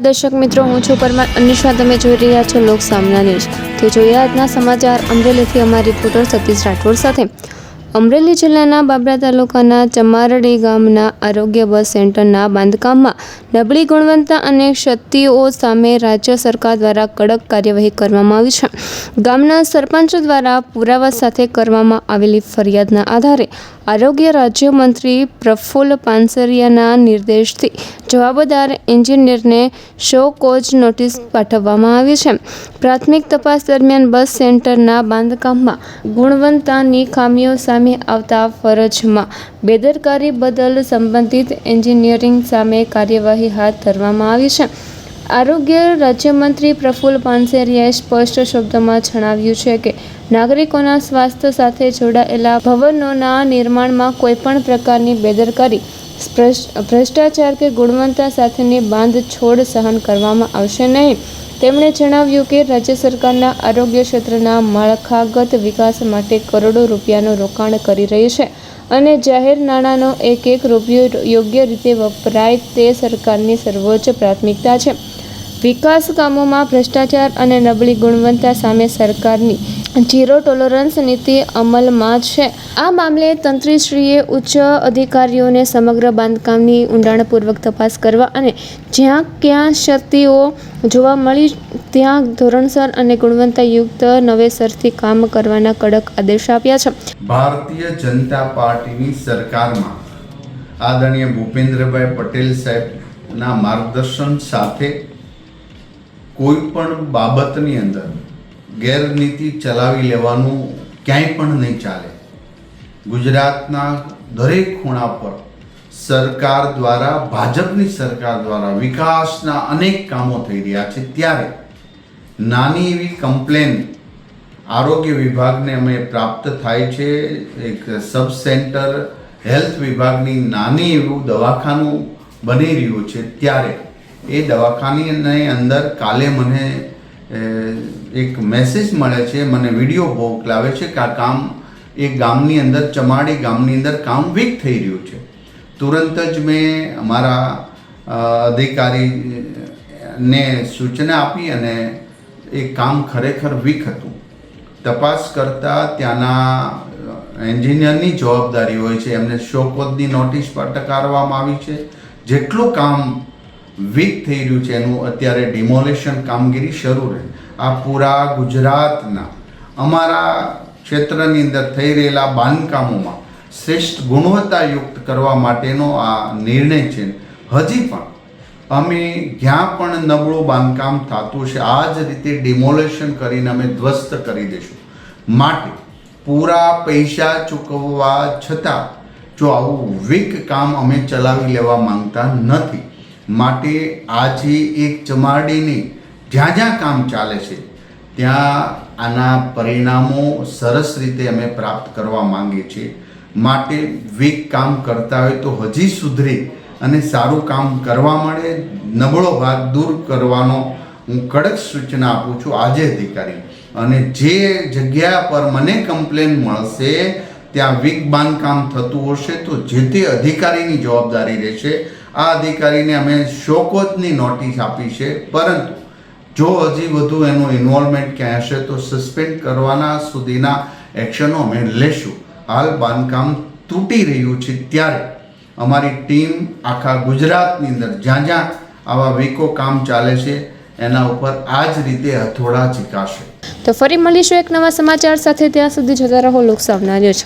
દર્શક મિત્રો, હું છું પરમાર અનિશા. તમે જોઈ રહ્યા છો લોક સામના ન્યૂઝ. તો જોઈએ આજના સમાચાર અમરેલીથી અમારા રિપોર્ટર સતીશ રાઠોડ સાથે. અમરેલી જિલ્લાના બાબરા તાલુકાના ચમારડી ગામના આરોગ્ય બસ સેન્ટરના બાંધકામમાં નબળી ગુણવત્તા અને ક્ષતિઓ સામે રાજ્ય સરકાર દ્વારા કડક કાર્યવાહી કરવામાં આવી છે. ગામના સરપંચ દ્વારા પુરાવા સાથે કરવામાં આવેલી ફરિયાદના આધારે આરોગ્ય રાજ્યમંત્રી પ્રફુલ્લ પાનસરિયાના નિર્દેશથી જવાબદાર એન્જિનિયરને શો કોઝ નોટિસ પાઠવવામાં આવી છે. પ્રાથમિક તપાસ દરમિયાન બસ સેન્ટરના બાંધકામમાં ગુણવત્તાની ખામીઓ સામે આવતા ફરજમાં બેદરકારી બદલ સંબંધિત એન્જિનિયરિંગ સામે કાર્યવાહી હાથ ધરવામાં આવી છે. આરોગ્ય રાજ્યમંત્રી પ્રફુલ્લ પાનસરિયાએ સ્પષ્ટ શબ્દોમાં જણાવ્યું છે કે નાગરિકોના સ્વાસ્થ્ય સાથે જોડાયેલા ભવનોના નિર્માણમાં કોઈપણ પ્રકારની બેદરકારી, ભ્રષ્ટાચાર કે ગુણવત્તા સાથેની બાંધછોડ સહન કરવામાં આવશે નહીં. તેમણે જણાવ્યું કે રાજ્ય સરકારના આરોગ્ય ક્ષેત્રના માળખાગત વિકાસ માટે કરોડો રૂપિયાનું રોકાણ કરી રહી છે અને જાહેર નાણાંનો એક રૂપિયો યોગ્ય રીતે વપરાય તે સરકારની સર્વોચ્ચ પ્રાથમિકતા છે. વિકાસ કામોમાં ભ્રષ્ટાચાર અને નબળી ગુણવત્તા સામે સરકારની ઝીરો ટોલરન્સ નીતિ અમલમાં છે. આ મામલે તંત્રીશ્રીએ ઉચ્ચ અધિકારીઓને સમગ્ર બાંધકામની ઊંડાણપૂર્વક તપાસ કરવા અને જ્યાં ક્યાં ક્ષતિઓ જોવા મળી ત્યાં ધોરણસર અને ગુણવત્તાયુક્ત નવેસરથી કામ કરવાના કડક આદેશ આપ્યા છે. ભારતીય જનતા પાર્ટીની સરકારમાં આદરણીય ભૂપેન્દ્રભાઈ પટેલ સાહેબના માર્ગદર્શન સાથે કોઈ પણ બાબતની અંદર ગેરનીતિ ચલાવી લેવાનું ક્યાંય પણ નહીં ચાલે. ગુજરાતના દરેક ખૂણા પર સરકાર દ્વારા, ભાજપની સરકાર દ્વારા વિકાસના અનેક કામો થઈ રહ્યા છે. ત્યારે નાની એવી કમ્પ્લેન આરોગ્ય વિભાગને અમે પ્રાપ્ત થાય છે. એક સબ સેન્ટર હેલ્થ વિભાગની નાની એવું દવાખાનું બની રહ્યું છે. ત્યારે એ દવાખાનાની અંદર કાલે મને એક મેસેજ મળે છે, મને વિડીયો મોકલાવે છે કે આ કામ એ ગામની અંદર, ચમાડી ગામની અંદર કામ વીક થઈ રહ્યું છે. તુરંત જ મેં અમારા અધિકારીને સૂચના આપી અને એ કામ ખરેખર વીક હતું. તપાસ કરતાં ત્યાંના એન્જિનિયરની જવાબદારી હોય છે, એમને શોકોઝની નોટિસ ફટકારવામાં આવી છે. જેટલું કામ વીક થઈ રહ્યું છે એનું અત્યારે ડિમોલેશન કામગીરી શરૂ રહે. આ પૂરા ગુજરાતના અમારા ક્ષેત્રની અંદર થઈ રહેલા બાંધકામોમાં શ્રેષ્ઠ ગુણવત્તાયુક્ત કરવા માટેનો આ નિર્ણય છે. હજી પણ અમે જ્યાં પણ નબળું બાંધકામ થતું છે આ જ રીતે ડિમોલેશન કરીને અમે ધ્વસ્ત કરી દઈશું. માટે પૂરા પૈસા ચૂકવવા છતાં જો આવું વીક કામ અમે ચલાવી લેવા માંગતા નથી. માટે આજે એક ચમારડીની જ્યાં જ્યાં કામ ચાલે છે ત્યાં આના પરિણામો સરસ રીતે અમે પ્રાપ્ત કરવા માંગીએ છીએ. માટે વીક કામ કરતા હોય તો હજી સુધરી અને સારું કામ કરવા મળે, નબળો ભાગ દૂર કરવાનો હું કડક સૂચના આપું છું આજે અધિકારી. અને જે જગ્યા પર મને કમ્પ્લેન મળશે ત્યાં વીક બાંધકામ થતું હશે તો જે તે અધિકારીની જવાબદારી રહેશે. આ અધિકારીને અમે શોકોઝની નોટિસ આપી છે, પરંતુ જો હજી વધુ એનું ઇન્વોલ્વમેન્ટ ક્યાં હશે તો સસ્પેન્ડ કરવાના સુધીના એક્શનો અમે લેશું. હાલ બાંધકામ તૂટી રહ્યું છે ત્યારે અમારી ટીમ આખા ગુજરાતની અંદર જ્યાં જ્યાં આવા વીકો કામ ચાલે છે એના ઉપર આ જ રીતે હથોડા ઝીકાશે. તો ફરી મળીશું એક નવા સમાચાર સાથે. ત્યાં સુધી જોતા રહો લોક સામના ન્યૂઝ.